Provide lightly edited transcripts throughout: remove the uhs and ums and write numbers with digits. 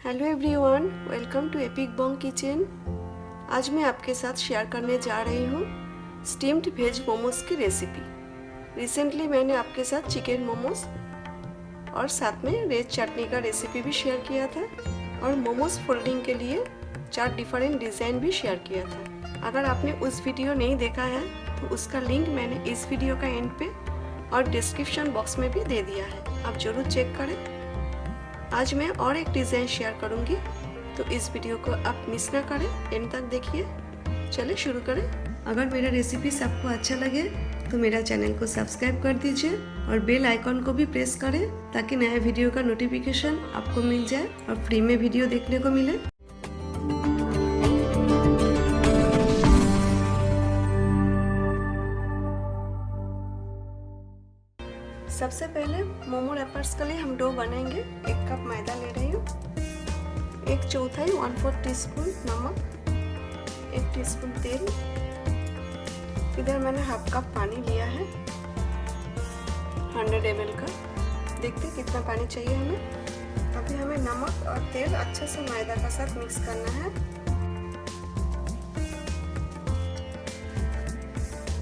Hello everyone, welcome to Epic Bong Kitchen. आज मैं आपके साथ शेयर करने जा रही हूँ स्टीम्ड वेज मोमोज की रेसिपी। रिसेंटली मैंने आपके साथ चिकन मोमोज और साथ में रेड चटनी का रेसिपी भी शेयर किया था और मोमोज फोल्डिंग के लिए 4 डिफरेंट डिज़ाइन भी शेयर किया था। अगर आपने उस वीडियो नहीं देखा है तो उसका लिंक मैंने इस वीडियो का एंड पे और डिस्क्रिप्शन बॉक्स में भी दे दिया है, आप ज़रूर चेक करें। आज मैं और एक डिज़ाइन शेयर करूंगी, तो इस वीडियो को आप मिस ना करें, एंड तक देखिए। चलिए शुरू करें। अगर मेरा रेसिपीज आपको अच्छा लगे तो मेरा चैनल को सब्सक्राइब कर दीजिए और बेल आइकॉन को भी प्रेस करें ताकि नया वीडियो का नोटिफिकेशन आपको मिल जाए और फ्री में वीडियो देखने को मिले। सबसे पहले मोमो रैपर्स के लिए हम डो बनाएंगे। 1 कप मैदा ले रही हूँ, 1/4 1/4 टीस्पून नमक, 1 टीस्पून तेल, इधर मैंने हाफ कप पानी लिया है 100 ml का। देखते कितना पानी चाहिए हमें। अभी हमें नमक और तेल अच्छे से मैदा का साथ मिक्स करना है।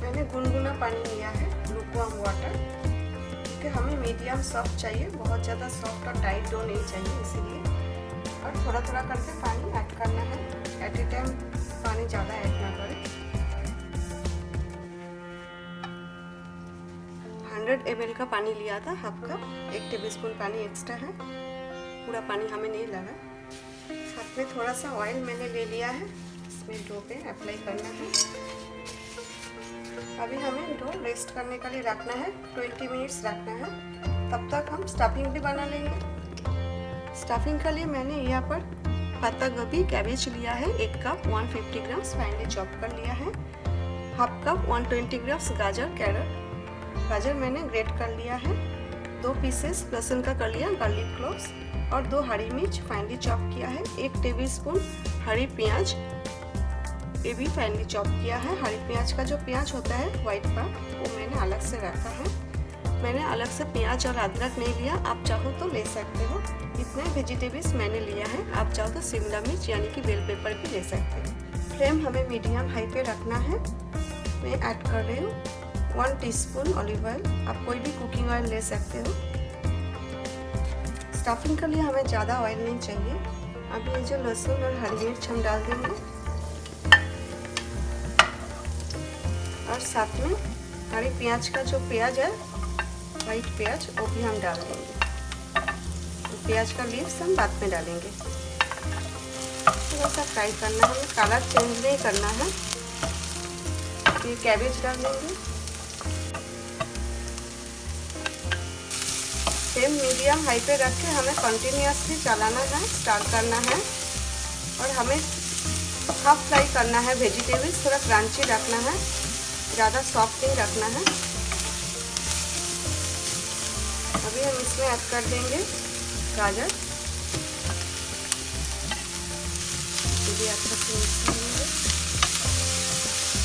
मैंने गुनगुना पानी लिया है, लुकवार्म वाटर, कि हमें मीडियम सॉफ्ट चाहिए, बहुत ज़्यादा सॉफ्ट और टाइट डो नहीं चाहिए, इसीलिए। और थोड़ा थोड़ा करके पानी ऐड करना है, एट ए टाइम पानी ज़्यादा ऐड ना करें। 100 ml का पानी लिया था, हाफ कप, 1 टेबलस्पून पानी एक्स्ट्रा है, पूरा पानी हमें नहीं लगा। हाथ में थोड़ा सा ऑयल मैंने ले लिया है, इसमें डो पे अप्लाई करना है। अभी हमें डो रेस्ट करने के लिए रखना है, 20 मिनट्स रखना है। तब तक हम स्टफिंग भी बना लेंगे। स्टफिंग के लिए मैंने यहाँ पर पत्ता गोभी कैबेज लिया है 1 कप, 150 ग्राम फाइनली चॉप कर लिया है। हाफ कप 120 ग्राम गाजर, कैरेट, गाजर मैंने ग्रेट कर लिया है। 2 पीसेस लहसुन का कर लिया, गार्लिक क्लोव्स, और 2 हरी मिर्च फाइनली चॉप किया है। 1 टेबलस्पून हरी प्याज, ये भी फाइनली चॉप किया है। हरी प्याज का जो प्याज होता है व्हाइट पार्ट, वो मैंने अलग से रखा है। मैंने अलग से प्याज और अदरक नहीं लिया, आप चाहो तो ले सकते हो। इतने वेजिटेबल्स मैंने लिया है, आप चाहो तो शिमला मिर्च यानी कि बेल पेपर भी ले सकते हो। फ्लेम हमें मीडियम हाई पे रखना है। मैं ऐड कर रही हूँ 1 टीस्पून ऑलिव ऑयल, आप कोई भी कुकिंग ऑयल ले सकते हो। स्टफिंग के लिए हमें ज़्यादा ऑयल नहीं चाहिए। अब ये जो लहसुन और हरी मिर्च हम डाल देंगे और साथ में हरी प्याज का जो प्याज है, वाइट प्याज, वो भी हम डाल देंगे। तो प्याज का लीव्स हम बाद में डालेंगे। थोड़ा सा फ्राई करना है, हमें कलर चेंज नहीं करना है। ये कैबेज डाल देंगे। फ्लेम मीडियम हाई पे रख के हमें कंटिन्यूअसली चलाना है, स्टार्ट करना है। और हमें हाफ फ्राई करना है वेजिटेबल्स, थोड़ा क्रंची रखना है, ज़्यादा सॉफ्ट नहीं रखना है। अभी हम इसमें ऐड कर देंगे गाजर, भी अच्छा से मिक्स करेंगे।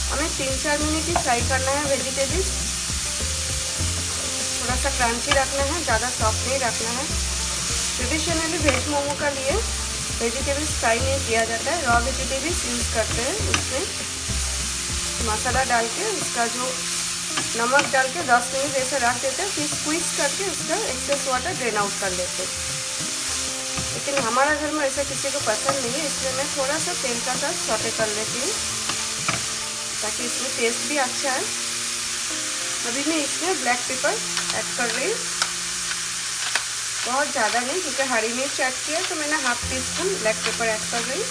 हमें 3-4 मिनट ही फ्राई करना है वेजिटेबल्स, थोड़ा सा क्रंची रखना है, ज़्यादा सॉफ्ट नहीं रखना है। ट्रेडिशनली वेज मोमो का लिए वेजिटेबल्स फ्राई नहीं किया जाता है, रॉ वेजिटेबल्स यूज़ करते हैं। उसमें मसाला डाल के उसका जो नमक डाल के 10 मिनट ऐसे रख देते हैं, फिर स्क्वीज करके उसका एक्सेस वाटर ड्रेन आउट कर लेते हैं। लेकिन हमारा घर में ऐसा किसी को पसंद नहीं है, इसलिए मैं थोड़ा सा तेल का साथ सौटे कर लेती हूँ ताकि इसमें टेस्ट भी अच्छा है। अभी मैं इसमें ब्लैक पेपर ऐड कर रही हूँ, बहुत ज़्यादा नहीं, क्योंकि हरी मिर्च ऐड किया तो मैंने half teaspoon black pepper add कर रही हूँ।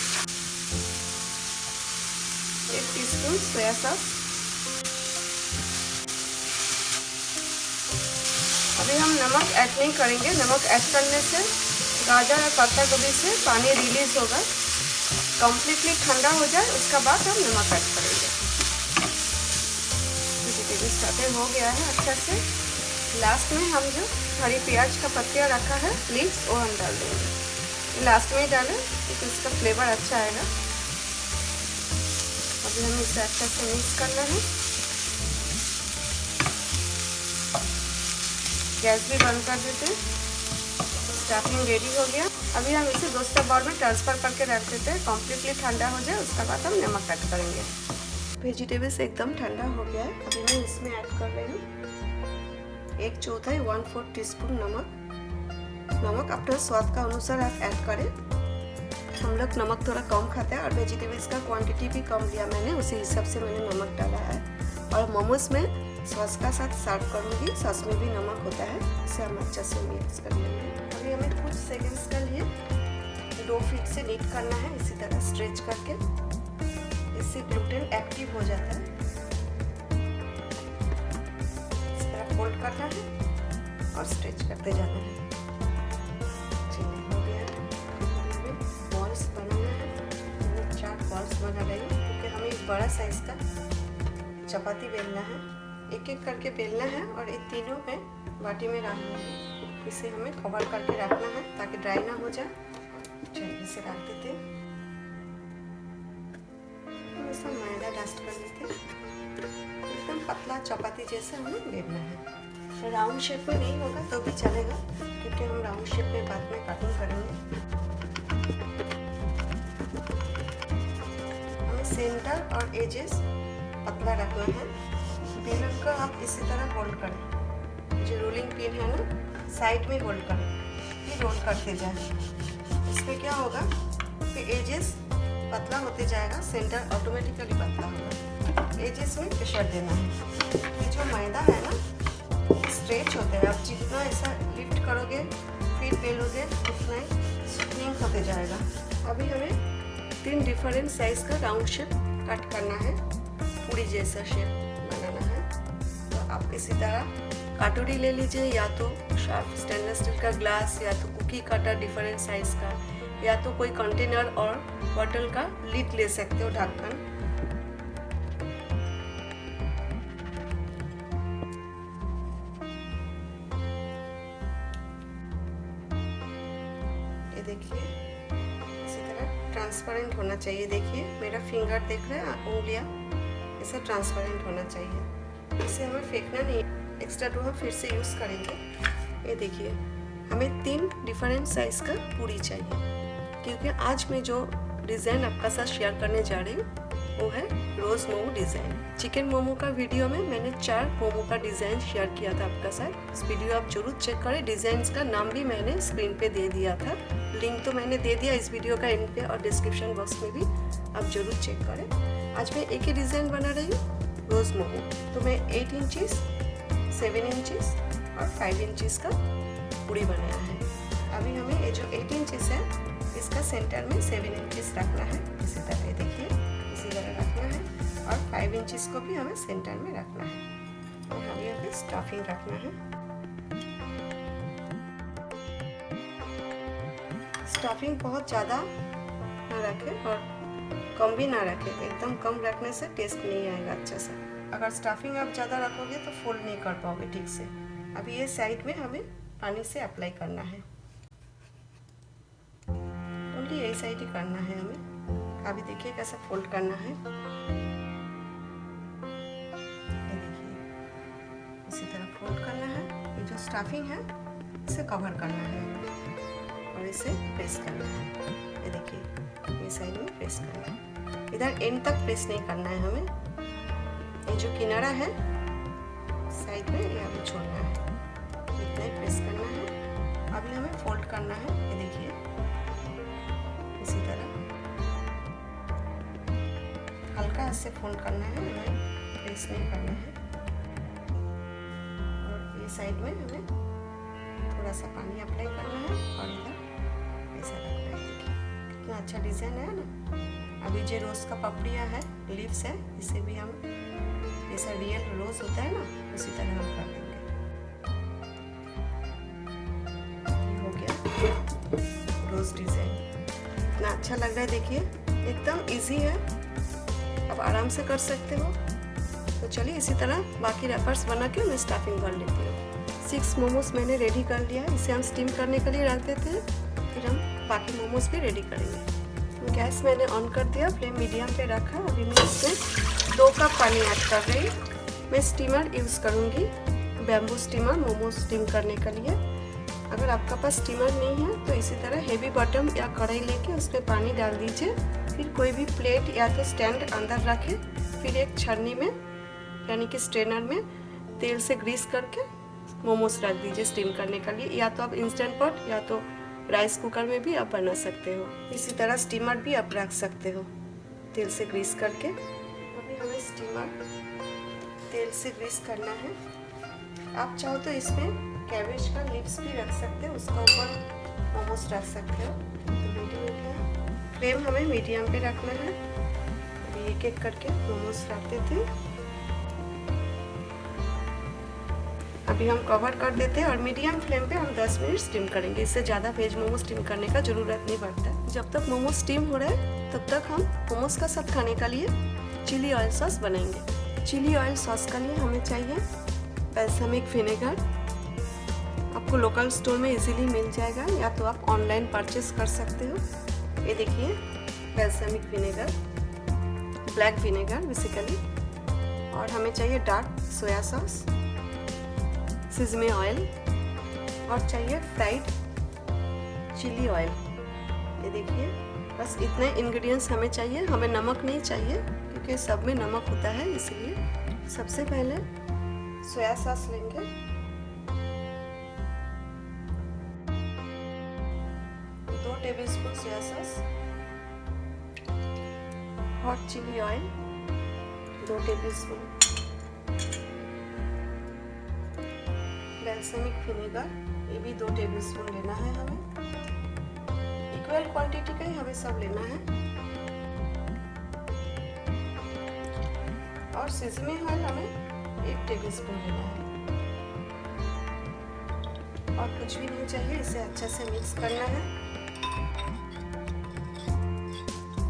1 टीस्पून सोया सॉस। अभी हम नमक ऐड नहीं करेंगे, नमक ऐड करने से गाजर और पत्ता गोभी से पानी रिलीज होगा। कम्प्लीटली ठंडा हो जाए उसका बाद हम नमक ऐड करेंगे। वेजिटेबल सॉटे हो गया है अच्छा से। लास्ट में हम जो हरी प्याज का पत्तियाँ रखा है लीव्स, वो हम डाल देंगे। लास्ट में ही डालें क्योंकि इसका फ्लेवर अच्छा आएगा। अभी हमें इसे अच्छे से मिक्स करना है। गैस भी बंद कर देते हैं। स्टफिंग रेडी हो गया। अभी हम इसे दूसरे बाउल में ट्रांसफ़र करके रख देते हैं, कम्प्लीटली ठंडा हो जाए, उसके बाद हम नमक ऐड करेंगे। वेजिटेबल्स एकदम ठंडा हो गया है। अभी मैं इसमें ऐड कर रही हूँ 1/4 1/4 टीस्पून नमक अपने स्वाद का अनुसार आप ऐड करें। हम लोग नमक थोड़ा कम खाते हैं और वेजिटेबल्स का क्वांटिटी भी कम लिया मैंने, उसी हिसाब से मैंने नमक डाला है। और मोमोज में सॉस का साथ सर्व करूँगी, सॉस में भी नमक होता है, इसे हम अच्छे से मिक्स कर लेंगे। अभी हमें कुछ सेकंड्स के लिए डो फिट से नीट करना है, इसी तरह स्ट्रेच करके, इससे ग्लूटेन एक्टिव हो जाता है। इस तरह फोल्ड करना है और स्ट्रेच करते जाना है। बॉल्स बनाना है, मैंने 4 बॉल्स बना रही हूँ क्योंकि हमें एक बड़ा साइज का चपाती बेलना है। एक एक करके बेलना है और ये तीनों में बाटी में रख लूँगी। इसे हमें कवर करके रखना है ताकि ड्राई ना हो जाए। चलिए इसे रख देते हैं, थोड़ा सा मैदा डस्ट कर लेते हैं। एकदम पतला चपाती जैसा हमें बेलना है। राउंड शेप में नहीं होगा तो भी चलेगा क्योंकि हम राउंड शेप में बाद में कटिंग करेंगे। हमें सेंटर और एजेस पतला रखना है। बेलन को आप इसी तरह होल्ड करें, जो रोलिंग पिन है ना साइड में होल्ड करें, फिर रोल करते जाए। इसमें क्या होगा कि एजेस पतला होते जाएगा, सेंटर ऑटोमेटिकली पतला होगा। एजेस में प्रेशर देना है। ये जो मैदा है ना स्ट्रेच होता है, आप जितना ऐसा लिफ्ट करोगे फिर बेलोगे उतना ही स्प्रिंग होते जाएगा। अभी हमें 3 डिफरेंट साइज का राउंड शेप कट करना है, पूरी जैसा शेप बनाना है। तो आप इसी तरह कटोरी ले लीजिए, या तो शार्प स्टेनलेस स्टील का ग्लास, या तो कुकी कटर डिफरेंट साइज का, या तो कोई कंटेनर और बॉटल का लिड ले सकते हो, ढक्कन। ये देखिए इसी तरह ट्रांसपेरेंट होना चाहिए। देखिए मेरा फिंगर देख रहे हैं, उंगलियां ऐसा ट्रांसपेरेंट होना चाहिए। इसे हमें फेंकना नहीं, एक्स्ट्रा डो हम फिर से यूज़ करेंगे। ये देखिए हमें 3 डिफरेंट साइज का पूरी चाहिए, क्योंकि आज मैं जो डिज़ाइन आपका साथ शेयर करने जा रही हूँ वो है रोज़ मोमो डिज़ाइन। चिकन मोमो का वीडियो में मैंने 4 मोमो का डिज़ाइन शेयर किया था आपका साथ, इस वीडियो आप जरूर चेक करें। डिज़ाइंस का नाम भी मैंने स्क्रीन पे दे दिया था, लिंक तो मैंने दे दिया इस वीडियो का एंड पे और डिस्क्रिप्शन बॉक्स में भी, आप जरूर चेक करें। आज मैं एक ही डिज़ाइन बना रही हूँ रोज़ मोमो, तो मैं 8 इंचेस 7 इंचेस और 5 इंचेस का पूरी बनाया है। अभी हमें ये जो 8 इंचेस है इसका सेंटर में 7 इंचेस रखना है, इसी तरह देखिए इसी तरह रखना है, और 5 इंचेस को भी हमें सेंटर में रखना है। और हमें यहाँ पे स्टफिंग रखना है। स्टफिंग बहुत ज़्यादा ना रखें और कम भी ना रखें, एकदम कम रखने से टेस्ट नहीं आएगा अच्छा सा। अगर स्टफिंग आप ज़्यादा रखोगे तो फोल्ड नहीं कर पाओगे ठीक से। अभी ये साइड में हमें पानी से अप्लाई करना है, ओनली यही साइड ही करना है हमें। अभी देखिए कैसे फोल्ड करना है, ये देखिए इसी तरह फोल्ड करना है। ये जो स्टफिंग है इसे कवर करना है और इसे प्रेस करना है। ये देखिए ये साइड में प्रेस करना है, इधर एंड तक प्रेस नहीं करना है हमें। ये जो किनारा है साइड में ये हमें छोड़ना है, इतना ही प्रेस करना है। अभी हमें फोल्ड करना है, ये देखिए इसी तरह हल्का ऐसे फोल्ड करना है, हमें प्रेस नहीं करना है। और ये साइड में हमें थोड़ा सा पानी अप्लाई करना है और इधर ऐसा रखना है। देखिए कितना अच्छा डिज़ाइन है ना। अभी जो रोज़ का पपड़िया है, लीव्स है, इसे भी हम जैसा रियल रोज़ होता है ना उसी तरह हम कर देंगे। हो गया रोज़ डिज़ाइन, इतना अच्छा लग रहा है। देखिए एकदम इजी है, आप आराम से कर सकते हो। तो चलिए इसी तरह बाकी रैपर्स बना के मैं स्टफिंग कर लेती हूँ। 6 मोमोज मैंने रेडी कर लिया है, इसे हम स्टीम करने के लिए रख देते हैं, फिर हम बाकी मोमोज भी रेडी करेंगे। गैस मैंने ऑन कर दिया, फ्लेम मीडियम पे रखा। अभी मैं इसमें 2 कप पानी ऐड कर रही हूँ। मैं स्टीमर यूज़ करूँगी, बैम्बू स्टीमर मोमो स्टीम करने के लिए। अगर आपका पास स्टीमर नहीं है तो इसी तरह हेवी बॉटम या कढ़ाई लेके उसमें पानी डाल दीजिए। फिर कोई भी प्लेट या तो स्टैंड अंदर रखें, फिर एक छन्नी में यानी कि स्ट्रेनर में तेल से ग्रीस करके मोमोज रख दीजिए स्टीम करने के लिए। या तो आप इंस्टेंट पॉट या तो राइस कुकर में भी आप बना सकते हो। इसी तरह स्टीमर भी आप रख सकते हो तेल से ग्रीस करके। अभी हमें स्टीमर तेल से ग्रीस करना है। आप चाहो तो इसमें कैबेज का लिप्स भी रख सकते हो, उसका ऊपर मोमोज रख सकते हो। तो रेडी हो गया। फ्लेम हमें मीडियम पे रखना है। अभी एक एक करके मोमोज रख देते हैं। अभी हम कवर कर देते हैं और मीडियम फ्लेम पे हम 10 मिनट स्टीम करेंगे। इससे ज़्यादा वेज मोमोज स्टीम करने का जरूरत नहीं पड़ता। जब तक मोमोज स्टीम हो रहा है तब तक हम मोमोज का साथ खाने के लिए चिली ऑयल सॉस बनाएंगे। चिली ऑयल सॉस के लिए हमें चाहिए बैल्सामिक विनेगर। आपको लोकल स्टोर में इजीली मिल जाएगा या तो आप ऑनलाइन परचेस कर सकते हो। ये देखिए बैल्सामिक विनेगर, ब्लैक विनेगर बेसिकली। और हमें चाहिए dark soya sauce, sesame oil और चाहिए फ्राइड चिली ऑयल। ये देखिए बस इतने इंग्रेडिएंट्स हमें चाहिए। हमें नमक नहीं चाहिए क्योंकि सब में नमक होता है, इसलिए सबसे पहले सोया सॉस लेंगे। 2 tablespoon soya sauce, hot chilli oil 2 tablespoon, balsamic vinegar ये भी 2 टेबलस्पून लेना है हमें। इक्वल क्वांटिटी का ही हमें सब लेना है। और सिसमी ऑयल हमें 1 टेबलस्पून लेना है। और कुछ भी नहीं चाहिए, इसे अच्छे से मिक्स करना है।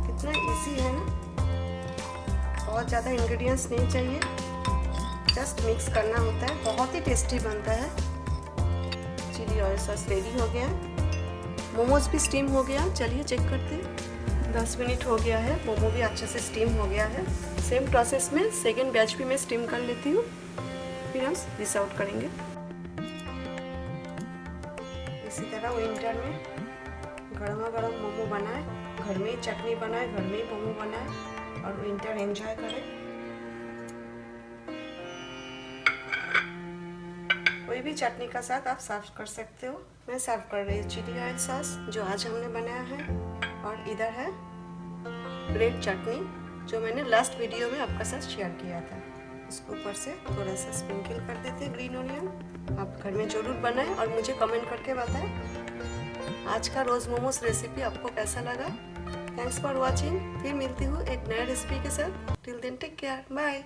कितना इजी है ना, बहुत ज़्यादा इंग्रेडिएंट्स नहीं चाहिए, जस्ट मिक्स करना होता है। बहुत ही टेस्टी बनता है। चिली ऑयल सॉस रेडी हो गया। मोमोज भी स्टीम हो गया। चलिए चेक करते हैं। 10 मिनट हो गया है, मोमो भी अच्छे से स्टीम हो गया है। सेम प्रोसेस में सेकेंड बैच भी मैं स्टीम कर लेती हूँ, फिर हम डिश आउट करेंगे। इसी तरह विंटर में गर्मा गर्म मोमो बनाए, घर में ही चटनी बनाए, घर में ही मोमो बनाए और विंटर एंजॉय करें। कोई भी चटनी का साथ आप सर्व कर सकते हो। मैं सर्व कर रही हूँ चिली ऑयल सॉस जो आज हमने बनाया है, और इधर है रेड चटनी जो मैंने लास्ट वीडियो में आपके साथ शेयर किया था। इसको ऊपर से थोड़ा सा स्प्रिंकल कर देते हैं ग्रीन ऑनियन। आप घर में ज़रूर बनाएं और मुझे कमेंट करके बताएं आज का रोज़ मोमोज रेसिपी आपको कैसा लगा। Thanks for watching. फिर मिलती हूँ एक नया रेसिपी के साथ। Till then take care, bye.